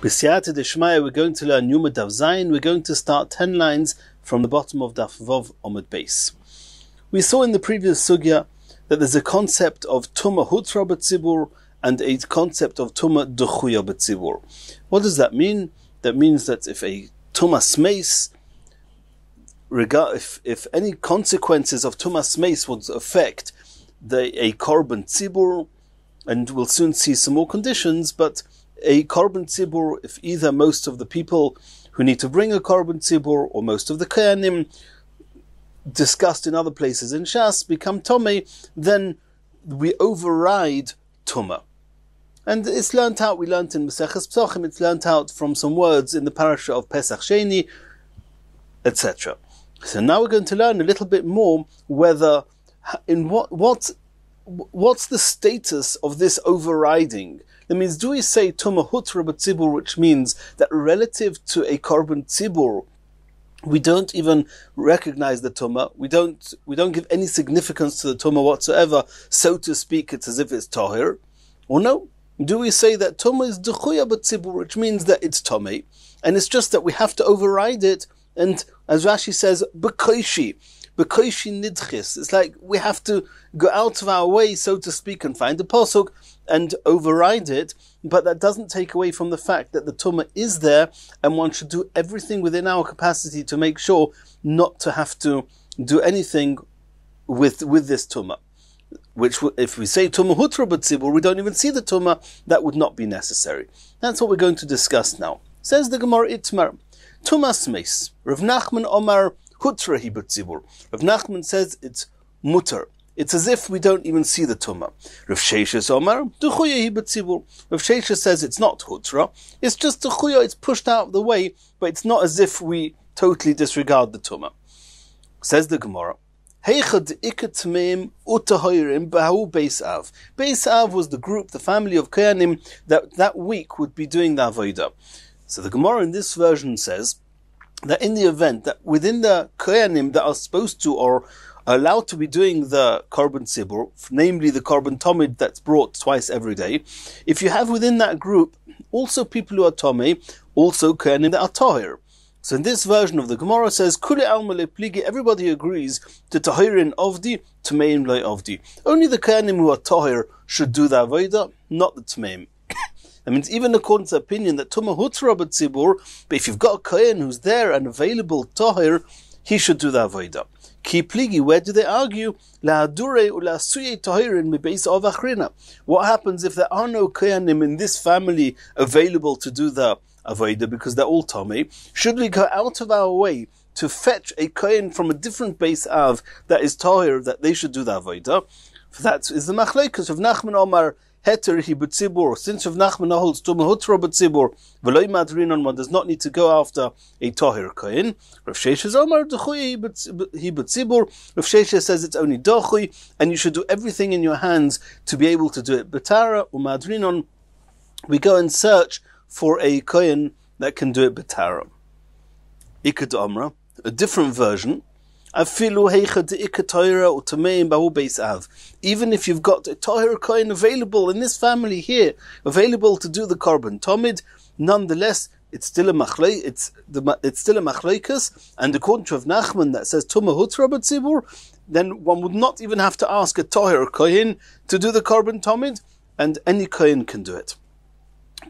B'siyata d'shmaya, we're going to learn Yoma Daf Zayin. We're going to start 10 lines from the bottom of Daf Vav Omid Beis. We saw in the previous sugya that there's a concept of Tumah Hutra B'tzibur and a concept of Tumah Duchuya B'tzibur. What does that mean? That means that if a Tumah Smeis, if any consequences of Tumah Smeis would affect a Korban Tzibur, and we'll soon see some more conditions, but a Korban Tzibur, if either most of the people who need to bring a Korban Tzibur or most of the Kohanim discussed in other places in Shas become Tomei, then we override Tumah. And it's learnt out, we learnt in Masechet Psochim, it's learnt out from some words in the parasha of Pesach Sheni, etc. So now we're going to learn a little bit more whether, in what's the status of this overriding? That means, do we say Tumah Hutra B'tzibur, which means that relative to a Korban Tzibur, we don't even recognize the Tumah, we don't give any significance to the Tumah whatsoever, so to speak, it's as if it's Tahir? Or no? Do we say that Tumah is Duchuya B'tzibur, which means that it's Tomei, and it's just that we have to override it, and as Rashi says, B'koishi nidchis. It's like we have to go out of our way, so to speak, and find the pasuk and override it, but that doesn't take away from the fact that the Tumah is there, and one should do everything within our capacity to make sure not to have to do anything with this Tumah. Which, if we say Tumah Hutra B'tzibur, we don't even see the Tumah, that would not be necessary. That's what we're going to discuss now. Says the Gemara Itmar, Tumah Smeis, Rav Nachman Omar Hutra hi B'tzibur. Rav Nachman says it's mutter. It's as if we don't even see the Tumah. Rav Sheshes Omar Duchuya hi B'tzibur. Rav Sheshes says it's not Hutra, it's just Duchuya, it's pushed out of the way, but it's not as if we totally disregard the Tumah. Says the Gemara, Beis Av. Beis Av was the group, the family of Kohanim that week would be doing the Avodah. So the Gemara in this version says that in the event that within the Kohanim that are supposed to or are allowed to be doing the Korban Tzibur, namely the Korban Tomid that's brought twice every day, if you have within that group also people who are Tomei, also Kohanim that are Tahir. So in this version of the Gemara says, Kule alma lepligi, everybody agrees to Tahirin Ovdi, Tmeim Loi Ovdi. Only the Kohanim who are Tahir should do the Avodah, not the Tmeim. That means even according to the opinion that Tumah Hutra B'tzibur, but if you've got a Kohen who's there and available Tahir, he should do the Avodah. Ki pligi, where do they argue? La'adure u'la'asuye Tahirin mibeis av achrina. What happens if there are no Kohanim in this family available to do the Avodah because they're all Tomei? Should we go out of our way to fetch a Kohen from a different Beis Av that is Tahir, that they should do the Avodah? That is the Machlekes of Nachman Omar Heter hi B'tzibur. Since Rav Nachman holds Tumah Hutra B'tzibur, v'loi madrinon, one does not need to go after a Tahir Kohen. Rav Sheshes Omar Duchuy hi B'tzibur. Rav Sheshes says it's only Duchuy, and you should do everything in your hands to be able to do it. B'tara u'madrinon, we go and search for a Kohen that can do it B'tara. Ikad Omra, a different version. Even if you've got a Tahir Kohen available in this family here, available to do the Korban Tomid, nonetheless, it's still a machlekes, and according to Rav Nachman that says Tumah Hutra B'tzibur, then one would not even have to ask a Tahir Kohen to do the Korban Tomid, and any Kohen can do it.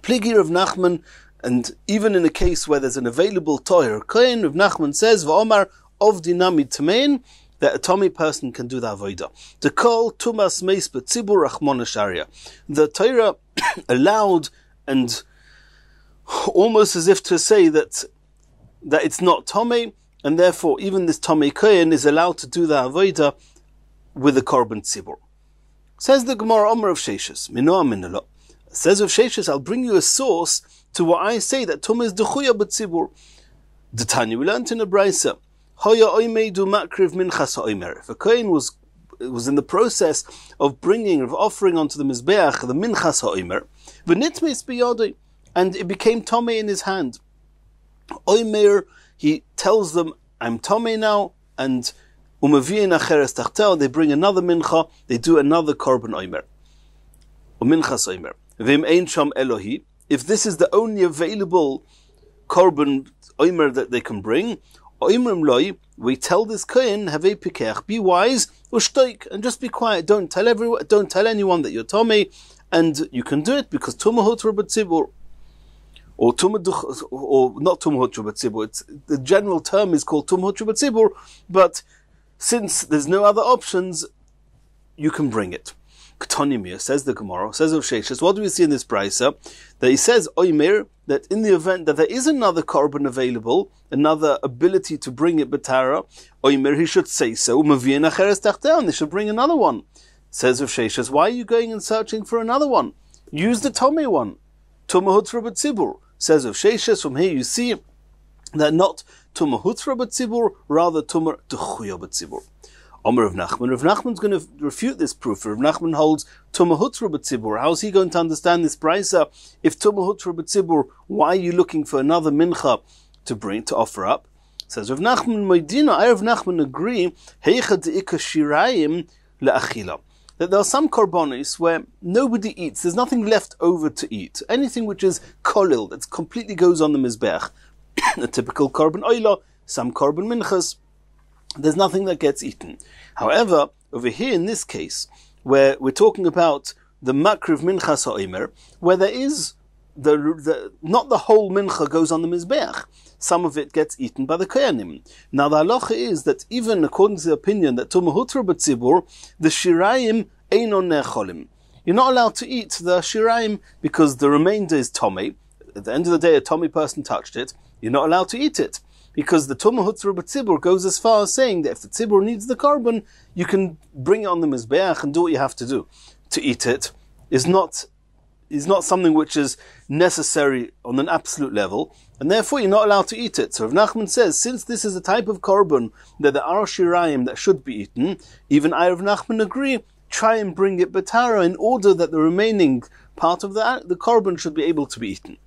Pligi Rav Nachman, and even in a case where there's an available Tahir Kohen, Rav Nachman says, V'omar of dinamid Tamein, that a Tomei person can do the Avodah. To call Tumas Meis B'tzibur Rachmona Sharia. The Torah allowed, and almost as if to say that it's not Tomei, and therefore even this Tomei Kohen is allowed to do the Avodah with the Korban Tzibur. Says the Gemara Omer of Sheshes, Minoa Minalo. Says of Sheshes, I'll bring you a source to what I say that Tumah is Duchuya B'tzibur. The Tanya we learned in a Brisa. If a Kohen was in the process of offering onto the Mizbeach the Minchas Ha'omer, and it became Tomei in his hand. Omer, he tells them, I'm Tomei now, and they bring another Mincha, they do another Korban Omer. Minchas Omer. if this is the only available korban omer that they can bring, we tell this kohen, havei pikech, be wise, ushtoik, and just be quiet. Don't tell anyone that you're Tomei, and you can do it because tumah hutra b'tzibur, or not tumah hutra b'tzibur. The general term is called tumah hutra b'tzibur, but since there's no other options, you can bring it. K'tonimir, says the Gemara, says of Sheshes, what do we see in this brisa? That he says, Oimer, that in the event that there is another korban available, another ability to bring it betara, Oimer, he should say so, Umavian acheres tachtan, they should bring another one. Says of Sheshes, why are you going and searching for another one? Use the Tomei one. Tumah hutra b'tzibur. Says of Sheshes, from here you see that not tumah hutra b'tzibur, rather tumah dechuya b'tzibur. Omer of Nachman. Rav Nachman's going to refute this proof. Rav Nachman holds tumah hutra b'tzibur. How's he going to understand this brisa? If tumah hutra b'tzibur, why are you looking for another mincha to offer up? Says Rav Nachman, Moedina, I Rav Nachman agree, heicha de'ika shirayim le'achila. That there are some korbanos where nobody eats. There's nothing left over to eat. Anything which is kolil, that completely goes on the mizbech. A typical korban oila, some korban minchas, there's nothing that gets eaten. However, over here in this case, where we're talking about the makriv minchas ha'omer, where there is not the whole mincha goes on the mizbeach. Some of it gets eaten by the kohanim. Now the halacha is that even according to the opinion that tumah hutra b'tzibur, the shirayim einon necholim. You're not allowed to eat the shirayim because the remainder is tomei. At the end of the day, a tomei person touched it. You're not allowed to eat it. Because the tumah hutra b'tzibur goes as far as saying that if the tzibur needs the korban, you can bring it on the mizbeach and do what you have to do. To eat it is not something which is necessary on an absolute level, and therefore you're not allowed to eat it. So Rav Nachman says, since this is a type of korban that there are shirayim that should be eaten, even I Rav Nachman agree, try and bring it betara in order that the remaining part of the korban should be able to be eaten.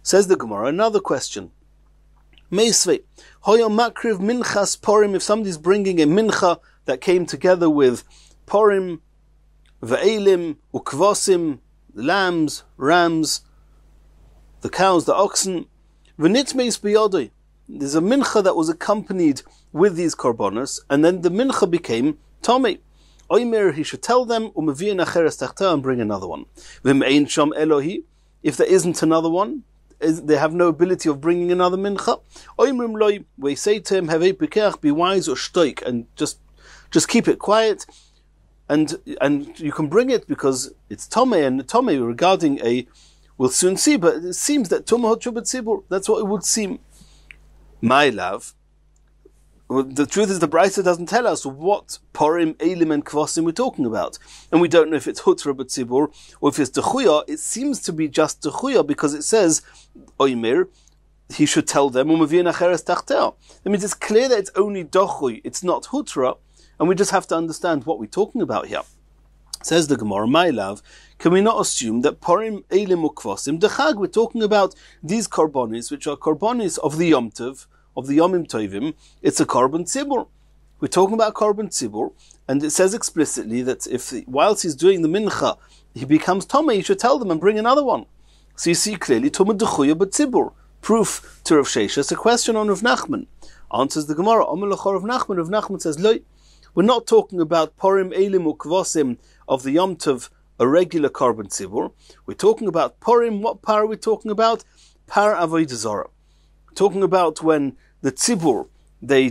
Says the Gemara, another question. Meisvei, hoyo makriv minchas porim, if somebody's bringing a mincha that came together with porim, ve'elim, ukvosim, the lambs, rams, the cows, the oxen, v'nitmeis biyodoi. There's a mincha that was accompanied with these korbanos, and then the mincha became tomei. Oimer, he should tell them, u'mevi'en acheres tachta, and bring another one. V'me'ein sham elohi, if there isn't another one, they have no ability of bringing another mincha. Oimrim loy, we say to him, havei pikech, be wise or shtoik, and just keep it quiet, and you can bring it because it's tomei, and tomei regarding we'll soon see, but it seems that tumah hutra b'tzibur, that's what it would seem. My love, the truth is the Brisa doesn't tell us what porim, elim, and kvosim we're talking about. And we don't know if it's hutra b'tzibur or if it's dechuya. It seems to be just dechuya because it says, oimer, he should tell them, u'mevi'en acheres tachtel. That means it's clear that it's only dochuy, it's not hutra, and we just have to understand what we're talking about here. Says the Gemara, my love, can we not assume that porim, elim, or kvosim, dechag, we're talking about these korbanis, which are korbanis of the Yom Tov, of the Yomim Tovim, it's a korban tzibur. We're talking about korban tzibur, and it says explicitly that whilst he's doing the mincha, he becomes tomei, you should tell them and bring another one. So you see clearly, tumah dechuya b'tzibur. Proof to Rav Sheshes, a question on Rav Nachman. Answers the Gemara, Omer l'chor Rav Nachman. Rav Nachman says, Loi, we're not talking about porim, elim, or kvosim of the Yom Tov, a regular korban tzibur. We're talking about porim. What par are we talking about? Par avodah zarah. Talking about when the tzibur, they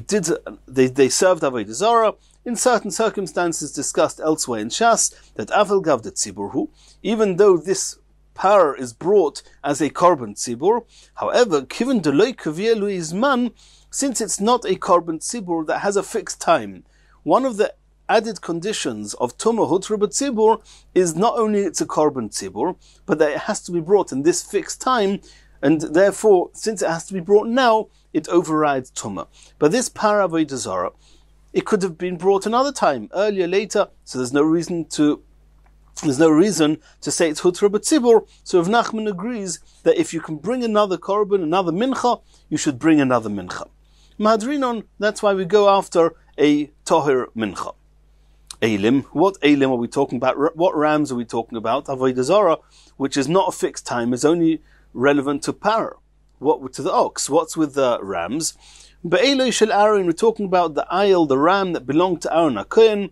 served avodah zarah in certain circumstances discussed elsewhere in Shas, that aval gav the tzibur hu, even though this par is brought as a korban tzibur, however, given the loy kavielu izman, since it's not a korban tzibur that has a fixed time, one of the added conditions of tumah hutra b'tzibur is not only it's a korban tzibur, but that it has to be brought in this fixed time, and therefore, since it has to be brought now, it overrides tumah. But this par avodah zarah, it could have been brought another time, earlier, later. So there's no reason to say it's hutra b'tzibur. So Rav Nachman agrees that if you can bring another korban, another mincha, you should bring another mincha. Mahadrinon, that's why we go after a tohir mincha. Elim. What Elim are we talking about? What rams are we talking about? Avodah Zarah, which is not a fixed time, is only relevant to Parah. What to the ox? What's with the rams? Be'eloi shel Aaron, we're talking about the ayil, the ram that belonged to Aaron HaKohen,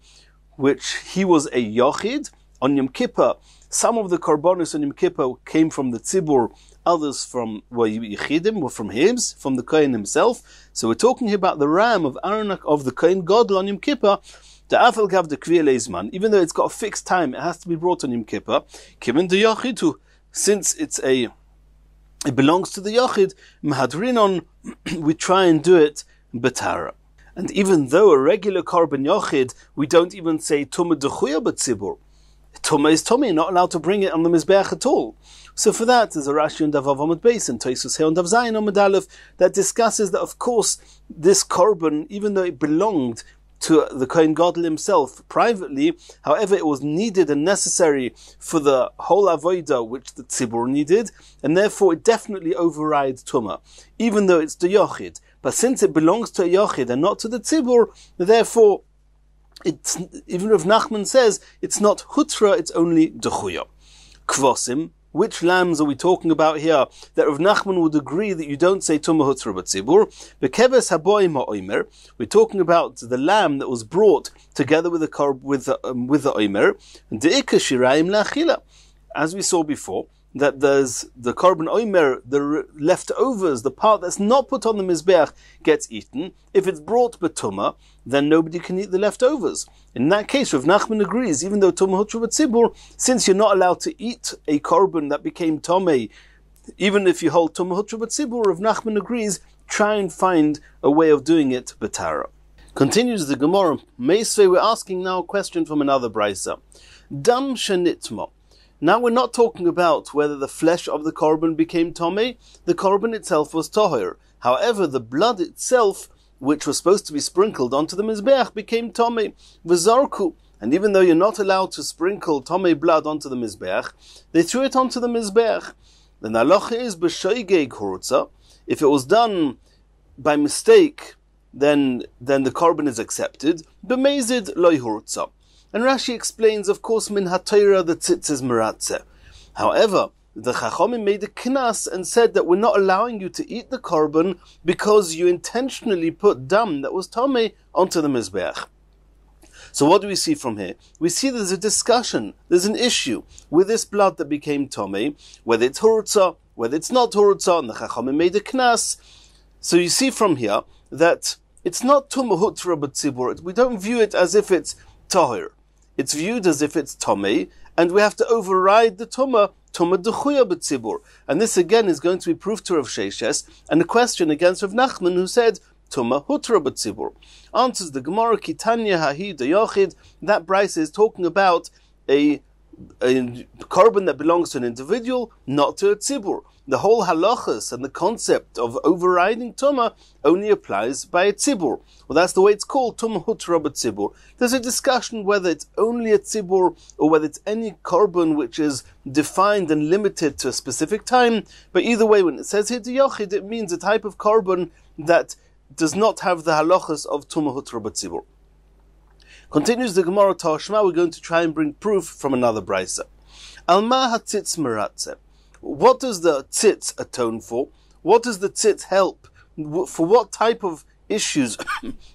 which he was a Yochid. On Yom Kippur, some of the korbanos on Yom Kippur came from the Tzibur, others from Yechidim, were from his, from the Kohen himself. So we're talking here about the ram of Aaron, of the Kohen Gadol on Yom Kippur. The Afel Gav the Kviyah Leizman, even though it's got a fixed time, it has to be brought on Yom Kippur. Kimin the Yochidu, since it belongs to the Yochid, Mahadrinon, we try and do it Betara. And even though a regular korban Yochid, we don't even say Tumah Dechuya B'tzibur. Tumah is Tumah, you're not allowed to bring it on the Mizbeach at all. So for that, there's a Rashi on Daf Amud Beis and Tosfos here on Daf Zayin Amud Aleph that discusses that, of course, this korban, even though it belonged to the Kohen Gadol himself privately, however, it was needed and necessary for the whole avodah which the tzibur needed, and therefore it definitely overrides Tumah, even though it's the Yochid. But since it belongs to a Yochid and not to the tzibur, therefore, it's, even if Nachman says it's not hutra, it's only dechuya. Kvosim, which lambs are we talking about here that Rav Nachman would agree that you don't say tumah hutra b'tzibur? Bekeves haboim ha'omer. We're talking about the lamb that was brought together with the omer. De'ika shirayim la'achila. As we saw before, that there's the korban omer, the leftovers, the part that's not put on the mizbeach gets eaten. If it's brought b'tumah, then nobody can eat the leftovers. In that case, Rav Nachman agrees, even though tumah hutra b'tzibur, since you're not allowed to eat a korban that became tomei, even if you hold tumah hutra b'tzibur, Rav Nachman agrees, try and find a way of doing it b'tara. Continues the Gemara. Meisvei, we're asking now a question from another brisa. Dam shenitma. Now we're not talking about whether the flesh of the korban became tomei. The korban itself was tohir. However, the blood itself, which was supposed to be sprinkled onto the mizbeach, became tomei. V'zarku. And even though you're not allowed to sprinkle tomei blood onto the mizbeach, they threw it onto the mizbeach. The halacha is b'shoigeg hurutza. If it was done by mistake, then the korban is accepted. B'mezid loy hurutza. And Rashi explains, of course, min haTorah the tzitz is meratze. However, the Chachomim made a knas and said that we're not allowing you to eat the korban because you intentionally put dam that was tomei onto the mizbeach. So what do we see from here? We see there's a discussion, there's an issue with this blood that became tomei, whether it's hurutza, whether it's not hurutza, and the Chachomim made a knas. So you see from here that it's not tumah hutra b'tzibur. We don't view it as if it's tahir. It's viewed as if it's tomei, and we have to override the tumah dechuya b'tzibur. And this again is going to be proof to Rav Sheshes, and a question against Rav Nachman, who said tumah hutra b'tzibur. Answers the Gemara, Kitanya hahi dayochid. That brisa is talking about a korban that belongs to an individual, not to a tzibur. The whole halachas and the concept of overriding tumah only applies by a tzibur. Well, that's the way it's called, tumah hutra b'tzibur. There's a discussion whether it's only a tzibur or whether it's any korban which is defined and limited to a specific time. But either way, when it says here yochid, it means a type of korban that does not have the halachas of tumah hutra b'tzibur. Continues the Gemara Tashma, we're going to try and bring proof from another brisa. Alma hatzitz meratze. What does the tzitz atone for? What does the tzitz help? For what type of issues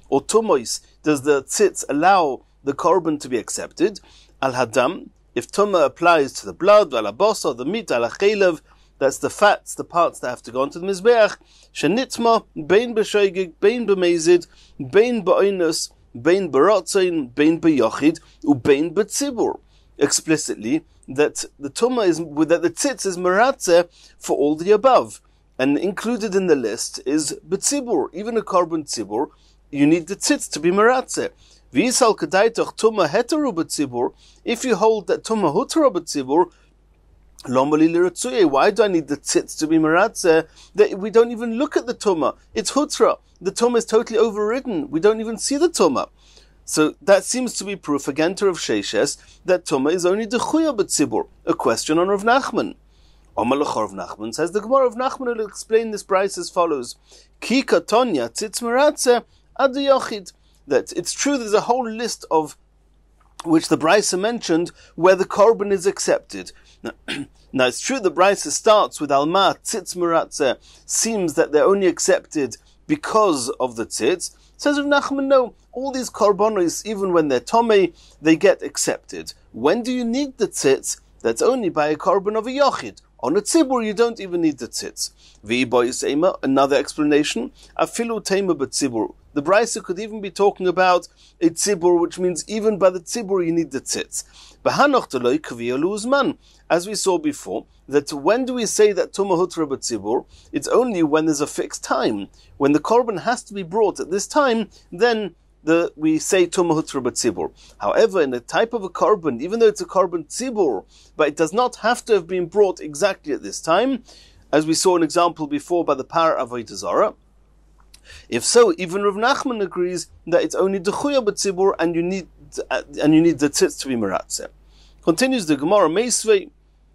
or tumois does the tzitz allow the korban to be accepted? Al hadam, if tumah applies to the blood, al habosa, the meat, al hachelev, that's the fats, the parts that have to go onto the mizbeach. Shenitma, bein b'shoigig, bein b'mezid, bein b'oinus, bein b'rotzain, bein b'yochid, ubein b'tzibur. Explicitly, that the tumah is, that the tzitz is meratze for all the above. And included in the list is b'tzibur. Even a korban tzibur, you need the tzitz to be meratze. V'yisal k'daitoch tumah heteru b'tzibur. If you hold that tumah hutra b'tzibur, why do I need the tzitz to be meratze? That we don't even look at the tumah. It's hutra. The tumah is totally overridden. We don't even see the tumah. So that seems to be proof again to Rav Sheshes that tumah is only dechuya b'tzibur. A question on Rav Nachman. Omar l'chor Rav Nachman says the Gemara of Nachman will explain this brisa as follows: Ki katonya tzitz meratze ad yochid. That it's true. There's a whole list of which the Brisa mentioned, where the korban is accepted. Now it's true the Brisa starts with Alma Tzitz Meratzeh, seems that they're only accepted because of the tzitz. Says Rav Nachman, no, all these korbanos, even when they're tomei, they get accepted. When do you need the tzitz? That's only by a korban of a yochid. On a tzibur, you don't even need the tzitz. Another explanation, afilu teima b'tzibur. The Brisa could even be talking about a tzibur, which means even by the tzibur you need the tzitz. As we saw before, that when do we say that Tumah Hutra b'tzibur? It's only when there's a fixed time. When the korban has to be brought at this time, then we say Tumah Hutra b'tzibur. However, in a type of a korban, even though it's a korban tzibur, but it does not have to have been brought exactly at this time, as we saw an example before by the Par Avodah Zarah. If so, even Rav Nachman agrees that it's only Dechuya b'tzibur, and you need the tzitz to be meratzeh. Continues the Gemara Meisvei.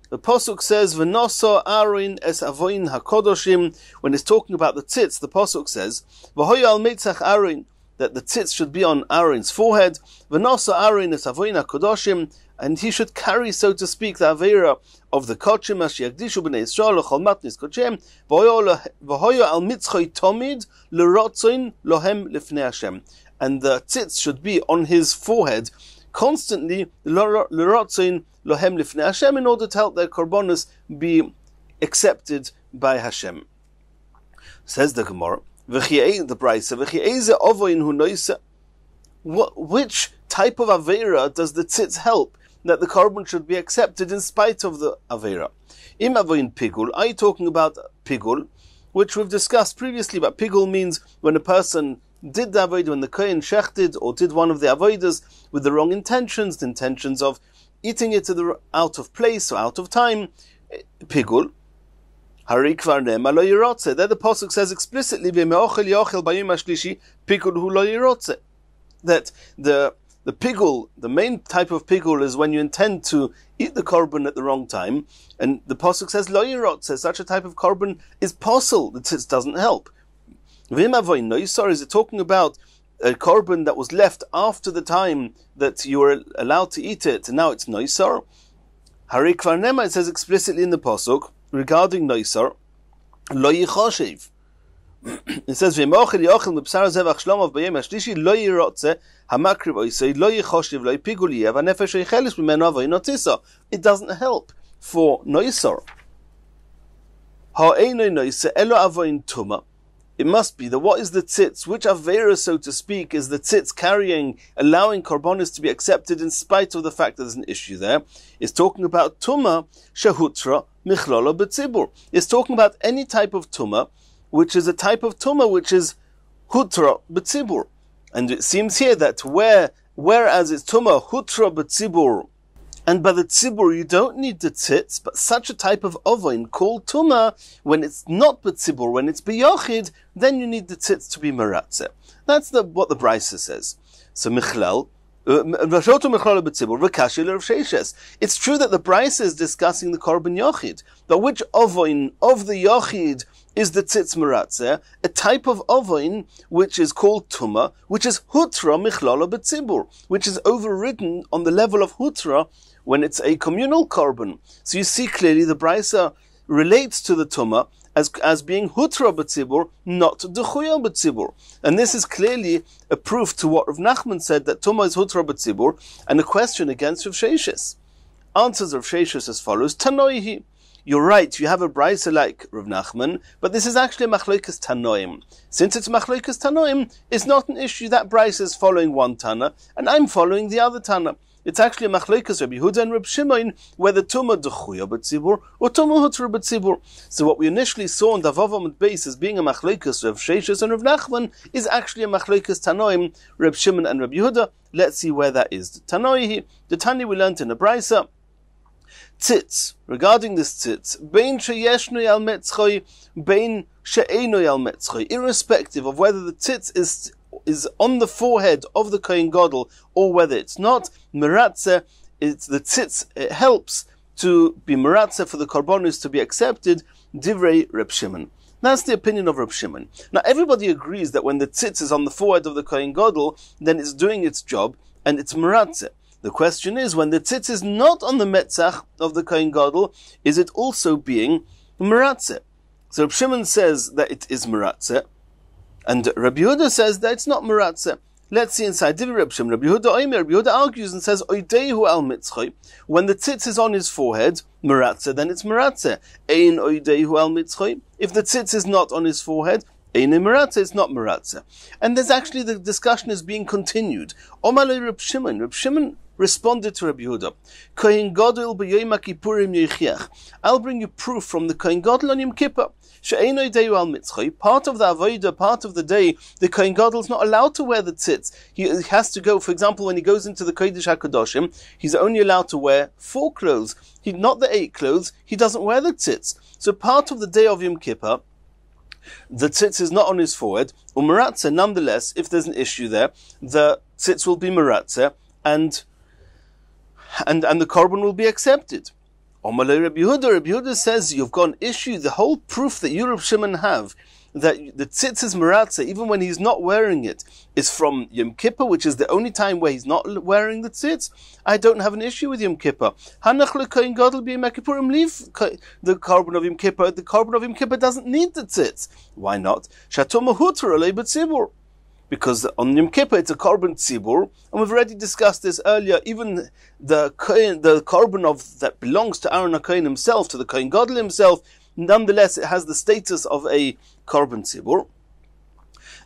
The pasuk says, "V'nasa Aaron es avoin hakodoshim." When it's talking about the tzitz, the pasuk says, "V'hoya al meitzach Aaron," that the tzitz should be on Aaron's forehead. "V'nasa Aaron es avoin hakodoshim," and he should carry, so to speak, the avera of the kochim ashiagdishu b'nei Yisrael l'chol matnis kochem. V'hoya al mitzchay tomid l'rotzoin lohem lifnei Hashem, and the tzitz should be on his forehead constantly, l'rotzoin lohem lifnei Hashem, in order to help their korbanos be accepted by Hashem. Says the Gemara, the Brisa, which type of avera does the tzitz help that the korban should be accepted in spite of the avera? Im avoin pigul, are you talking about pigul, which we've discussed previously, but pigul means when a person did the avodah, when the kohen shechted, or did one of the avodas with the wrong intentions, the intentions of eating it out of place or out of time, pigul. There the pasuk says explicitly, that the pigul, the main type of pigul, is when you intend to eat the korban at the wrong time, and the pasuk says lo yirotze, such a type of korban is possible. The tzitz doesn't help. Is it talking about a korban that was left after the time that you were allowed to eat it, and now it's noisar? Hari kvar nema, it says explicitly in the pasuk regarding noisar, lo yichoshev. It says v'mochel yochel mibsar zevach shlomav b'yem hashlishi lo yirotze hamakriv oisei lo yichoshev lo yipigul yev hanefesh yichelis b'meno avoy notisa. It doesn't help for noisar. Ha'einoi noisa elo avoyin tuma. It must be that what is the tzitz, which avera, so to speak, is the tzitz carrying, allowing korbanos to be accepted in spite of the fact that there's an issue there, is talking about tuma shahutra michlala b'tzibur. It's talking about any type of tuma, which is a type of tuma which is hutra b'tzibur. And it seems here that whereas it's tuma hutra b'tzibur, and by the tzibur you don't need the tzitz, but such a type of ovoin called tuma, when it's not b'tzibur, when it's b'yochid, then you need the tzitz to be meratzeh. That's what the Brisa says. So michlal, it's true that the Brisa is discussing the korban yochid, but which ovoin of the yochid is the tzitz meratzeh? A type of ovoin which is called tuma, which is hutra michlala b'tzibur, which is overridden on the level of hutra when it's a communal korban. So you see clearly the Brisa relates to the tuma as being hutra b'tzibur, not dechuya b'tzibur. And this is clearly a proof to what Rav Nachman said, that tuma is hutra b'tzibur, and a question against Rav Sheshes. Answers Rav Sheshes as follows: Tanoihi. You're right, you have a Brisa like Rav Nachman, but this is actually Machlokas Tanoim. Since it's Machlokas Tanoim, it's not an issue that Brisa is following one Tana, and I'm following the other Tana. It's actually Machlokas Rabbi Yehuda and Rabbi Shimon, whether Tuma Dechuya b'tzibur or Tuma Hutra b'tzibur. So what we initially saw in Daf Yomi Shiur as being a Machlokas Rav Sheshes and Rav Nachman is actually a Machlokas Tanoim, Rabbi Shimon and Rabbi Yehuda. Let's see where that is. Tanoihi, the Tani we learned in the Brisa. Tzitz, regarding this tzitz, bein sheyeshnoi al metzchoi, bein she'einoi al metzchoi, irrespective of whether the tzitz is on the forehead of the Kohen Gadol or whether it's not, meratzeh, it's the tzitz, it helps to be meratzeh for the korbanos to be accepted, divrei Reb Shimon. That's the opinion of Reb Shimon. Now everybody agrees that when the tzitz is on the forehead of the Kohen Gadol, then it's doing its job and it's meratzeh. The question is, when the tzitz is not on the metzach of the Kohen Gadol, is it also being meratzeh? So Reb Shimon says that it is meratzeh, and Rabbi Yehuda says that it's not meratzeh. Let's see inside Divrei Reb Shimon. Rabbi Yehuda argues and says, Oidehu al mitzchay. When the tzitz is on his forehead, meratzeh, then it's meratzeh. Ein oidehu al mitzchay. If the tzitz is not on his forehead, ein meratzeh, it's not meratzeh. And there's actually, the discussion is being continued. Omalei Reb Shimon. Reb Shimon responded to Rabbi Yehuda, Kohen Gadol b'Yom Kippurim yichiach. I'll bring you proof from the Kohen Gadol on Yom Kippur. She'ein oidehu al mitzchay. Part of the avodah, part of the day, the Kohen Gadol is not allowed to wear the tzitz. He has to go, for example, when he goes into the Kodesh HaKadoshim, he's only allowed to wear 4 clothes. Not the 8 clothes, he doesn't wear the tzitz. So part of the day of Yom Kippur, the tzitz is not on his forehead. Umeratzeh, nonetheless, if there's an issue there, the tzitz will be meratzeh, and the korban will be accepted. Omalei Rabbi Yehuda says you've got an issue. The whole proof that you, Reb Shimon, have that the tzitz is meratzeh, even when he's not wearing it, is from Yom Kippur, which is the only time where he's not wearing the tzitz. I don't have an issue with Yom Kippur. Hanach lekohen gadol b'yom kippurim, leave the korban of Yom Kippur. The korban of Yom Kippur doesn't need the tzitz. Why not? Shatoma huter alei b'tzibur. Because on Yom Kippur it's a korban tzibur, and we've already discussed this earlier. Even the korban that belongs to Aaron HaKohen himself, to the Kohen Gadol himself, nonetheless it has the status of a korban tzibur.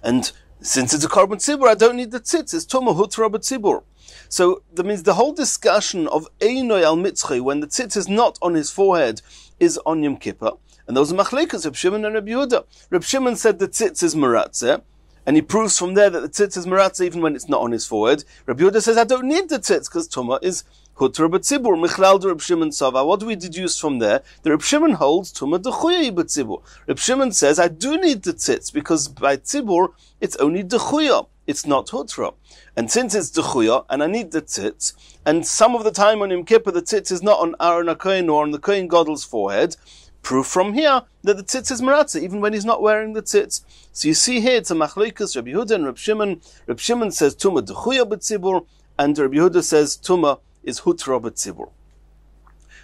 And since it's a korban tzibur, I don't need the tzitz. It's toma hutra b'tzibur. So that means the whole discussion of Einoi al mitzchay, when the tzitz is not on his forehead, is on Yom Kippur. And those are machlekas, Reb Shimon and Rabbi Yehuda. Reb Shimon said the tzitz is meratzeh, and he proves from there that the tzitz is meratzeh even when it's not on his forehead. Rabbi Yehuda says, I don't need the tzitz, because Tumah is hutra b'tzibur, michlal de Reb Shimon sava. What do we deduce from there? The Reb Shimon holds Tumah dechuya b'tzibur. Reb Shimon says, I do need the tzitz, because by tzibur, it's only dechuya. It's not hutra. And since it's dechuya, and I need the tzitz, and some of the time on Yom Kippur, the tzitz is not on Aaron HaKohen or on the Kohen Gadol's forehead, proof from here that the tzitz is meratzeh, even when he's not wearing the tzitz. So you see here, it's a machleikus, Rabbi Yehuda and Reb Shimon. Reb Shimon says, Tumah dechuya b'tzibur, and Rabbi Yehuda says, Tumah is hutra b'tzibur.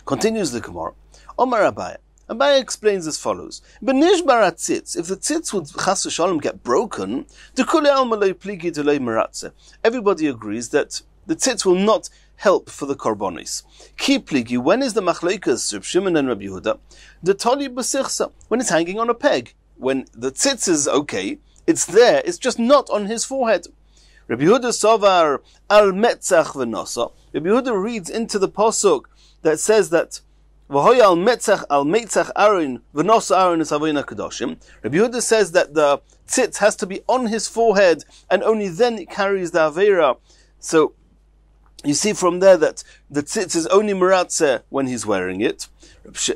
Continues the Gemara. Omar Rabbi. Rabbi explains as follows. B'nishbar tzitz, if the tzitz would chas v'shalom get broken, dekule alma lo pligi de lo meratzeh. Everybody agrees that the tzitz will not help for the korbanos. Ki pligi, when is the machleikas, Reb Shimon and Rabbi Yehuda? The toli b'sichsa, when it's hanging on a peg. When the tzitz is okay, it's there, it's just not on his forehead. Rabbi Yehuda sovar al metzach v'nosa. Rabbi Yehuda reads into the pasuk that says that V'hoya al metzach Aaron v'nosa Aaron is avoyin hakadoshim. Rabbi Yehuda says that the tzitz has to be on his forehead, and only then it carries the avera. So you see from there that the tzitz is only meratzeh when he's wearing it.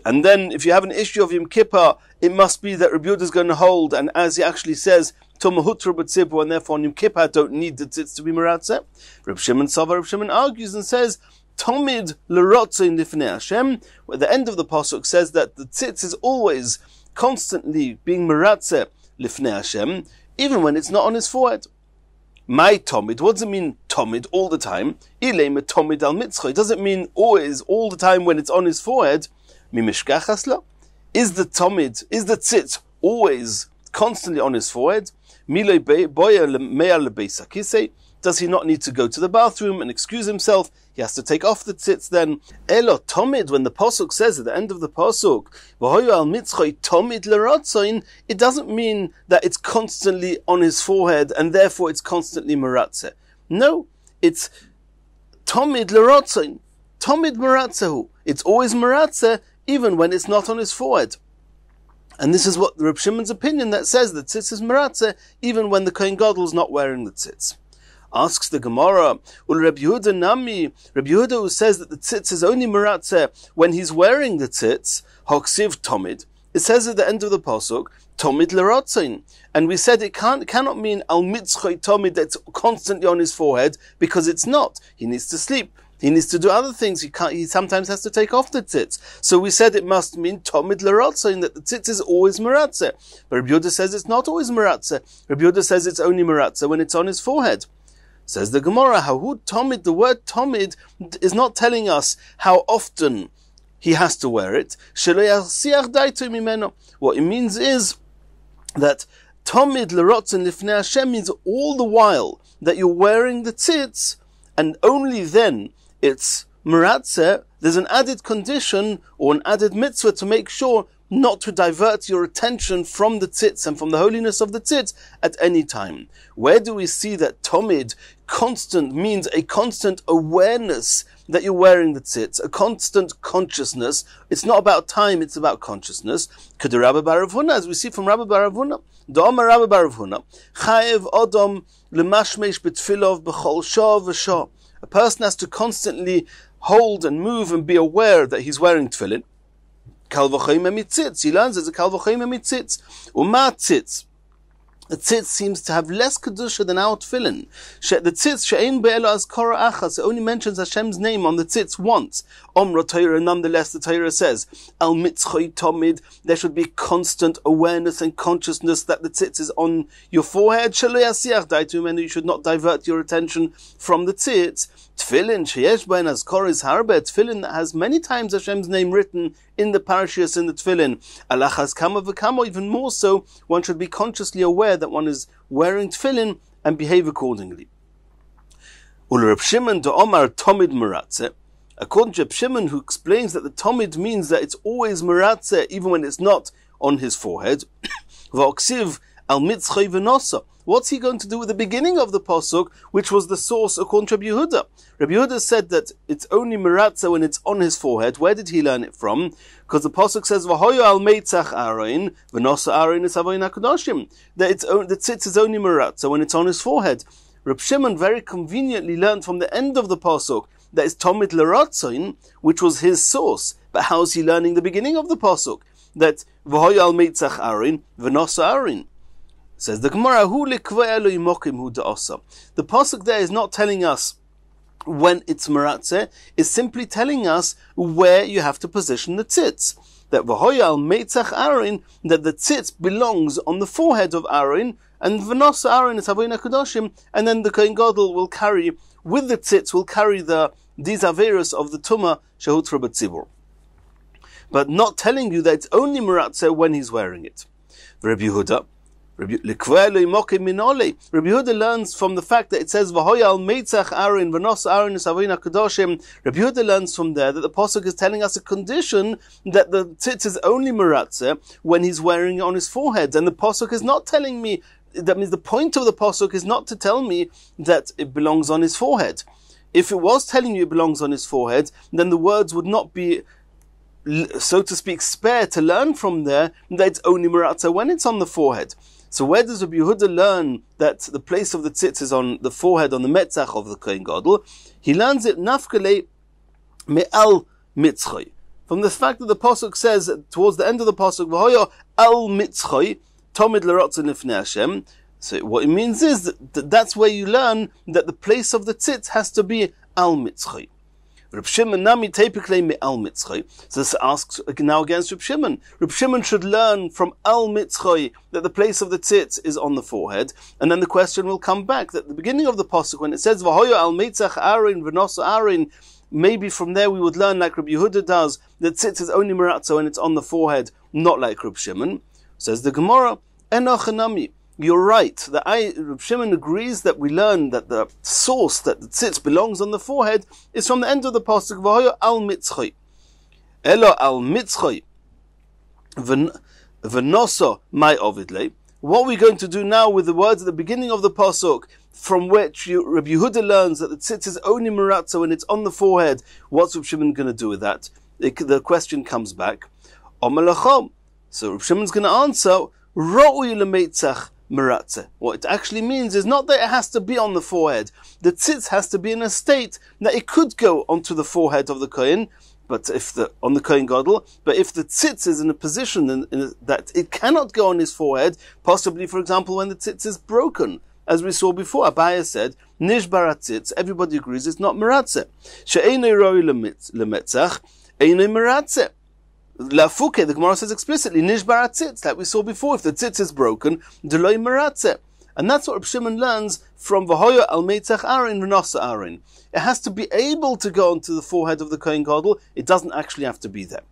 And then if you have an issue of Yom Kippur, it must be that Rabbi Yehuda is going to hold, and as he actually says, Tumah hutra b'tzibur, and therefore on Yom Kippur I don't need the tzitz to be meratzeh. Reb Shimon argues and says, Tomid l'rotzei nifnei Hashem, where the end of the pasuk says that the tzitz is always, constantly being meratzeh lifnei Hashem, even when it's not on his forehead. My tomid, what does it mean tomid, all the time? Ilei tomid al mitzchay, does it mean always, all the time when it's on his forehead? Mi mishkachas lo? Is the tzitz always, constantly on his forehead? Milei boya mea lebeis hakisei, does he not need to go to the bathroom and excuse himself? He has to take off the tzitz then. Elo tomid, when the pasuk says at the end of the pasuk, v'hoyu al mitzchay tomid l'ratzain, it doesn't mean that it's constantly on his forehead and therefore it's constantly meratzeh. No, it's tomid l'ratzain, tomid meratzehu. It's always meratzeh even when it's not on his forehead. And this is what Reb Shimon's opinion that says that tzitz is meratzeh even when the Kohen Gadol is not wearing the tzitz. Asks the Gemara, Ul Rabbi Yehuda Nami, Rabbi Yehuda who says that the tzitz is only meratzeh when he's wearing the tzitz, Hoksiv Tomid. It says at the end of the pasuk, Tomid l'ratzain. And we said it cannot mean Al Mitzchay Tomid, that's constantly on his forehead, because it's not. He needs to sleep. He needs to do other things. He sometimes has to take off the tzitz. So we said it must mean Tomid l'ratzain, that the tzitz is always meratzeh. But Rabbi Yehuda says it's not always meratzeh. Rabbi Yehuda says it's only meratzeh when it's on his forehead. Says the Gemara, Hahud Tomid, the word Tomid is not telling us how often he has to wear it. What it means is that Tomid L'rotzen Lifnei Hashem means all the while that you're wearing the tzitz, and only then it's Meratzeh. There's an added condition or an added mitzvah to make sure not to divert your attention from the tzitz and from the holiness of the tzitz at any time. Where do we see that Tomid, constant, means a constant awareness that you're wearing the tzitz, a constant consciousness? It's not about time, it's about consciousness. Rabbi bar Rav Huna, as we see from Rabbi bar Rav Huna, Da'amar Rabbi bar Rav Huna, Chayev Odom L'mashmesh B'tfilov B'chol Shah V'shah. A person has to constantly hold and move and be aware that he's wearing tefillin. Kal v'choim emitzitz. He learns as a kal v'choim emitzitz. Uma tzitz. The tzitz seems to have less kedusha than our tefillin. The tzitz she'ein be'elo as kora achas. It only mentions Hashem's name on the tzitz once. Omra Torah, nonetheless, the Torah says, Al mitzchoy tomid. There should be constant awareness and consciousness that the tzitz is on your forehead. Shelo yasiach daitum, and you should not divert your attention from the tzitz. Tefillin sheyesh bein as kora is harbe. Tefillin that has many times Hashem's name written in the parashiyos in the tefillin. Alachas kama v'kama, even more so, one should be consciously aware that one is wearing tefillin and behave accordingly. Ul Reb Shimon de Omar Tomid Meratzeh. According to Reb Shimon, who explains that the Tomid means that it's always Meratzeh, even when it's not on his forehead. V'oksiv al mitzchay v'nosa. What's he going to do with the beginning of the pasuk, which was the source according to Rabbi Yehuda? Rabbi Yehuda said that it's only Meratzeh when it's on his forehead. Where did he learn it from? Because the pasuk says, "V'hoyo al meitzach Aaron, v'nosa Aaron es avoyin hakadoshim." That the tzitz is only Meratzeh when it's on his forehead. Reb Shimon very conveniently learned from the end of the pasuk that is Tomid L'rotzen, which was his source. But how is he learning the beginning of the pasuk? That V'hoyo al meitzach Aaron, v'nosa Aaron. Says the Gemara, the pasuk there is not telling us when it's Meratzeh, it's simply telling us where you have to position the tzitz. That v'hoyal meitzach Aaron, that the tzitz belongs on the forehead of Aaron, and v'nos Aaron is avoyin hakadoshim, and then the Kohen Gadol will carry, with the tzitz, will carry these averos of the tumah shehutra b'tzibur. But not telling you that it's only Meratzeh when he's wearing it. Rabbi Yehuda, Rabbi Yehuda learns from the fact that it says V'hoyal meitzach Aaron v'nos Aaron es avoyin hakadoshim. Rabbi Yehuda learns from there that the pasuk is telling us a condition that the tzitz is only Meratzeh when he's wearing it on his forehead, and the pasuk is not telling me. That means the point of the pasuk is not to tell me that it belongs on his forehead. If it was telling you it belongs on his forehead, then the words would not be, so to speak, spare to learn from there that it's only Meratzeh when it's on the forehead. So where does Rabbi Yehuda learn that the place of the tzitz is on the forehead, on the metzach of the Kohen Gadol? He learns it nafkele me'al mitzchay. From the fact that the pasuk says, towards the end of the pasuk, v'hoyo al mitzchay, tomid l'rotzen lifnei Hashem. So what it means is that's where you learn that the place of the tzitz has to be al mitzchay. Reb Shimon nami teipikle me al mitzchay. So this asks now against Reb Shimon. Reb Shimon should learn from al mitzchay that the place of the tzitz is on the forehead, and then the question will come back that the beginning of the pasuk when it says v'hoyo al meitzach Aaron v'nos Aaron, maybe from there we would learn like Rabbi Yehuda does that tzitz is only Meratzeh when it's on the forehead, not like Reb Shimon. Says the Gemara, enochanami. You're right. Reb Shimon agrees that we learn that the source that the tzitz belongs on the forehead is from the end of the pasuk v'hoyo al mitzchay. Elo al mitzchay v'noso my ovidle. What are we going to do now with the words at the beginning of the pasuk, from which Rabbi Yehuda learns that the tzitz is only Meratzeh when it's on the forehead? What's Reb Shimon going to do with that? The question comes back. Omelachom. So Reb Shimon's going to answer, Ro'uy l'meitzach Meratzeh. What it actually means is not that it has to be on the forehead. The tzitz has to be in a state that it could go onto the forehead of the Kohen, on the Kohen Gadol, but if the tzitz is in a position that it cannot go on his forehead, possibly, for example, when the tzitz is broken, as we saw before, Abaya said, Nishbar tzitz, everybody agrees it's not Meratzeh. She'einei ro'uy l'metzach, einei Meratzeh. Lafuke, the Gemara says explicitly, Nishbar tzitz, like we saw before, if the tzitz is broken, Deloi Meratzeh. And that's what Reb Shimon learns from V'hoya al Meitzach Arin V'nosa Arin. It has to be able to go onto the forehead of the Kohen Gadol. It doesn't actually have to be there.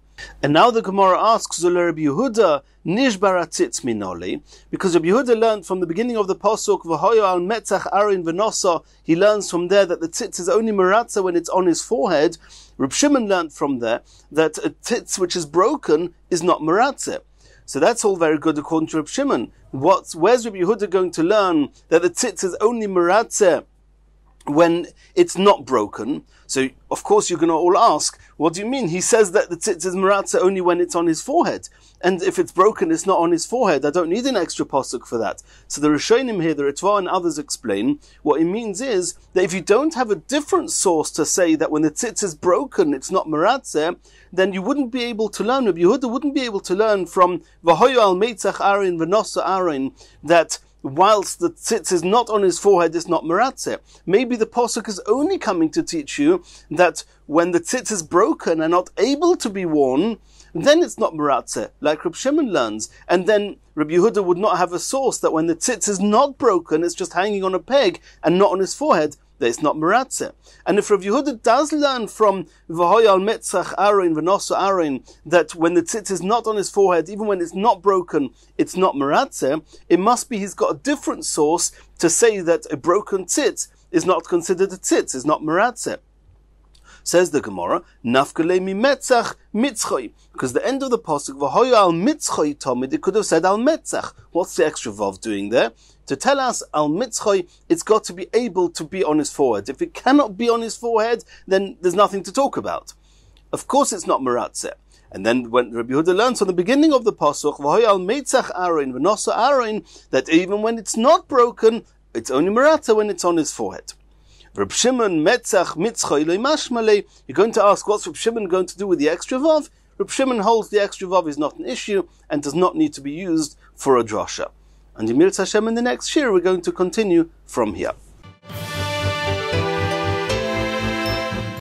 And now the Gemara asks, Zul Rabbi Yehuda nishbar hatzitz minoli, because Rabbi Yehuda learned from the beginning of the pasuk V'hoya al Meitzach Arin V'nosa. He learns from there that the tzitz is only meratza when it's on his forehead. Reb Shimon learned from there that a tzitz which is broken is not meratza. So that's all very good according to Reb Shimon. Where's Rabbi Yehuda going to learn that the tzitz is only meratze when it's not broken? So, of course, you're going to all ask, what do you mean? He says that the tzitz is meratze only when it's on his forehead. And if it's broken, it's not on his forehead. I don't need an extra pasuk for that. So the Rishonim here, the Ritva and others explain, what it means is that if you don't have a different source to say that when the tzitz is broken, it's not meratze, then you wouldn't be able to learn, Rabbi Yehuda wouldn't be able to learn from V'hoya al Meitzach Arin V'nosa Arin that whilst the tzitz is not on his forehead, it's not meratze. Maybe the pasuk is only coming to teach you that when the tzitz is broken and not able to be worn, then it's not meratze, like Reb Shimon learns. And then Rabbi Yehuda would not have a source that when the tzitz is not broken, it's just hanging on a peg and not on his forehead, that it's not meratze. And if Rabbi Yehuda does learn from V'hoya al Meitzach Arin V'nosa Arin that when the tzitz is not on his forehead, even when it's not broken, it's not meratze, it must be he's got a different source to say that a broken tzitz is not considered a tzitz, is not meratze. Says the Gemara, Nafkele mi metzach mitzchoi. Because the end of the pasuk, V'hoya al mitzchoi tomid, it could have said al metzach. What's the extra vav doing there? To tell us al mitzchoi, it's got to be able to be on his forehead. If it cannot be on his forehead, then there's nothing to talk about. Of course it's not meratze. And then when Rabbi Yehuda learns from the beginning of the pasuk, V'hoya al meitzach Arin V'nosa Arin, that even when it's not broken, it's only meratze when it's on his forehead. Reb Shimon metzach mitzchoi lo mashmale. You're going to ask, what's Reb Shimon going to do with the extra vav? Reb Shimon holds the extra vav is not an issue and does not need to be used for a drasha. And in Mirz Hashem in the next shiur, we're going to continue from here.